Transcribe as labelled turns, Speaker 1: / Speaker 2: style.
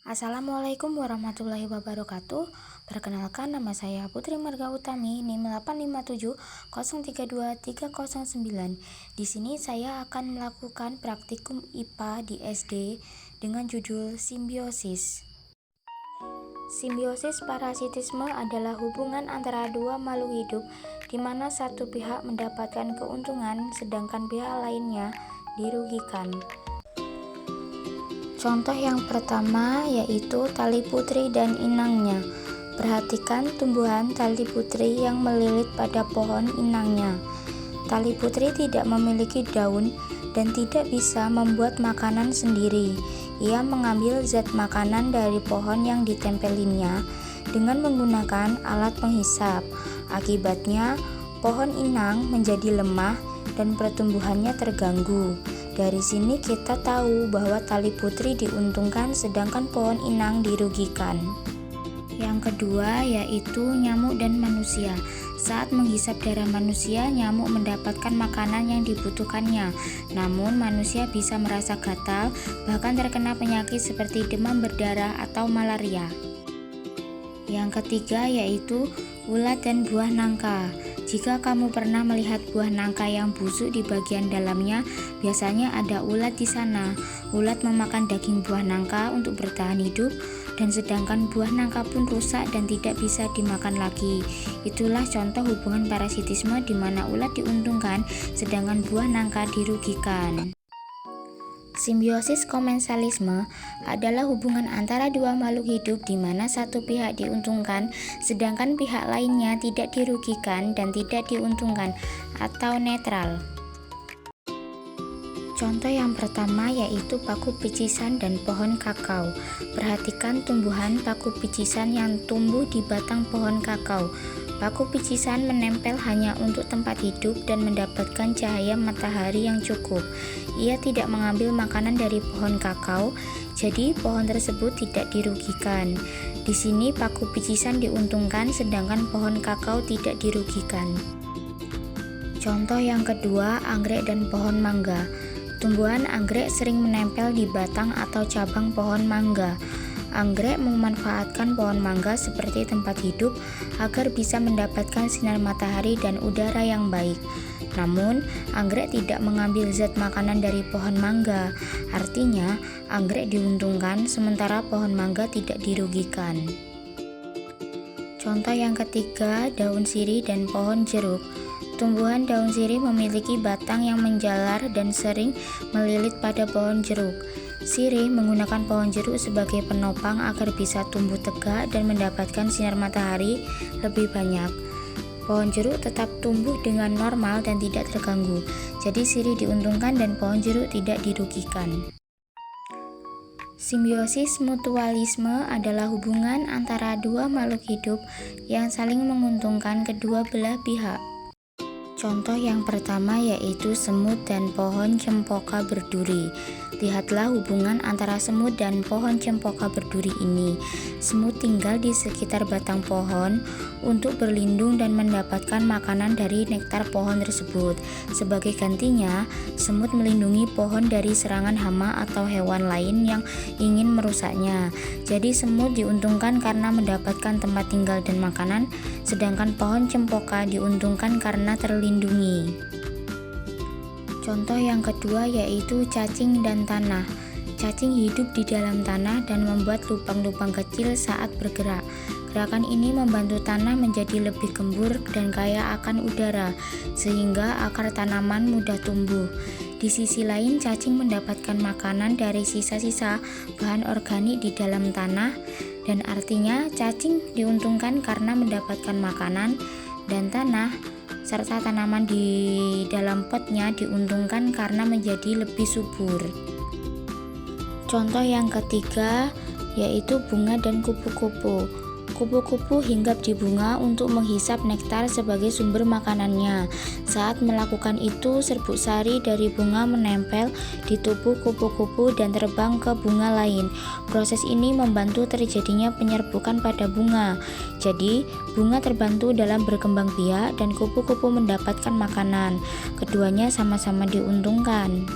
Speaker 1: Assalamualaikum warahmatullahi wabarakatuh. Perkenalkan, nama saya Putri Marga Utami, NIM 857032309. Di sini saya akan melakukan praktikum IPA di SD dengan judul simbiosis. Simbiosis parasitisme adalah hubungan antara dua makhluk hidup di mana satu pihak mendapatkan keuntungan sedangkan pihak lainnya dirugikan. Contoh yang pertama yaitu tali putri dan inangnya. Perhatikan tumbuhan tali putri yang melilit pada pohon inangnya. Tali putri tidak memiliki daun dan tidak bisa membuat makanan sendiri. Ia mengambil zat makanan dari pohon yang ditempelinnya dengan menggunakan alat penghisap. Akibatnya, pohon inang menjadi lemah dan pertumbuhannya terganggu. Dari sini kita tahu bahwa tali putri diuntungkan sedangkan pohon inang dirugikan. Yang kedua yaitu nyamuk dan manusia. Saat menghisap darah manusia, nyamuk mendapatkan makanan yang dibutuhkannya. Namun manusia bisa merasa gatal, bahkan terkena penyakit seperti demam berdarah atau malaria. Yang ketiga yaitu ulat dan buah nangka. Jika kamu pernah melihat buah nangka yang busuk di bagian dalamnya, biasanya ada ulat di sana. Ulat memakan daging buah nangka untuk bertahan hidup, dan sedangkan buah nangka pun rusak dan tidak bisa dimakan lagi. Itulah contoh hubungan parasitisme di mana ulat diuntungkan, sedangkan buah nangka dirugikan. Simbiosis komensalisme adalah hubungan antara dua makhluk hidup di mana satu pihak diuntungkan sedangkan pihak lainnya tidak dirugikan dan tidak diuntungkan atau netral. Contoh yang pertama yaitu paku picisan dan pohon kakao. Perhatikan tumbuhan paku picisan yang tumbuh di batang pohon kakao. Paku picisan menempel hanya untuk tempat hidup dan mendapatkan cahaya matahari yang cukup. Ia tidak mengambil makanan dari pohon kakao, jadi pohon tersebut tidak dirugikan. Di sini paku picisan diuntungkan sedangkan pohon kakao tidak dirugikan. Contoh yang kedua, anggrek dan pohon mangga. Tumbuhan anggrek sering menempel di batang atau cabang pohon mangga. Anggrek memanfaatkan pohon mangga seperti tempat hidup agar bisa mendapatkan sinar matahari dan udara yang baik. Namun, anggrek tidak mengambil zat makanan dari pohon mangga. Artinya, anggrek diuntungkan sementara pohon mangga tidak dirugikan. Contoh yang ketiga, daun sirih dan pohon jeruk. Tumbuhan daun sirih memiliki batang yang menjalar dan sering melilit pada pohon jeruk. Sirih menggunakan pohon jeruk sebagai penopang agar bisa tumbuh tegak dan mendapatkan sinar matahari lebih banyak. Pohon jeruk tetap tumbuh dengan normal dan tidak terganggu, jadi sirih diuntungkan dan pohon jeruk tidak dirugikan. Simbiosis mutualisme adalah hubungan antara dua makhluk hidup yang saling menguntungkan kedua belah pihak. Contoh yang pertama yaitu semut dan pohon cempoka berduri. Lihatlah hubungan antara semut dan pohon cempoka berduri ini. Semut tinggal di sekitar batang pohon untuk berlindung dan mendapatkan makanan dari nektar pohon tersebut. Sebagai gantinya, semut melindungi pohon dari serangan hama atau hewan lain yang ingin merusaknya. Jadi semut diuntungkan karena mendapatkan tempat tinggal dan makanan, sedangkan pohon cempoka diuntungkan karena terlindungi. Contoh yang kedua yaitu cacing dan tanah. Cacing hidup di dalam tanah dan membuat lubang-lubang kecil saat bergerak. Gerakan ini membantu tanah menjadi lebih gembur dan kaya akan udara, sehingga akar tanaman mudah tumbuh. Di sisi lain, cacing mendapatkan makanan dari sisa-sisa bahan organik di dalam tanah, dan artinya cacing diuntungkan karena mendapatkan makanan, dan tanah serta tanaman di dalam potnya diuntungkan karena menjadi lebih subur. Contoh yang ketiga yaitu bunga dan kupu-kupu. Kupu-kupu hinggap di bunga untuk menghisap nektar sebagai sumber makanannya. Saat melakukan itu, serbuk sari dari bunga menempel di tubuh kupu-kupu dan terbang ke bunga lain. Proses ini membantu terjadinya penyerbukan pada bunga. Jadi, bunga terbantu dalam berkembang biak dan kupu-kupu mendapatkan makanan. Keduanya sama-sama diuntungkan.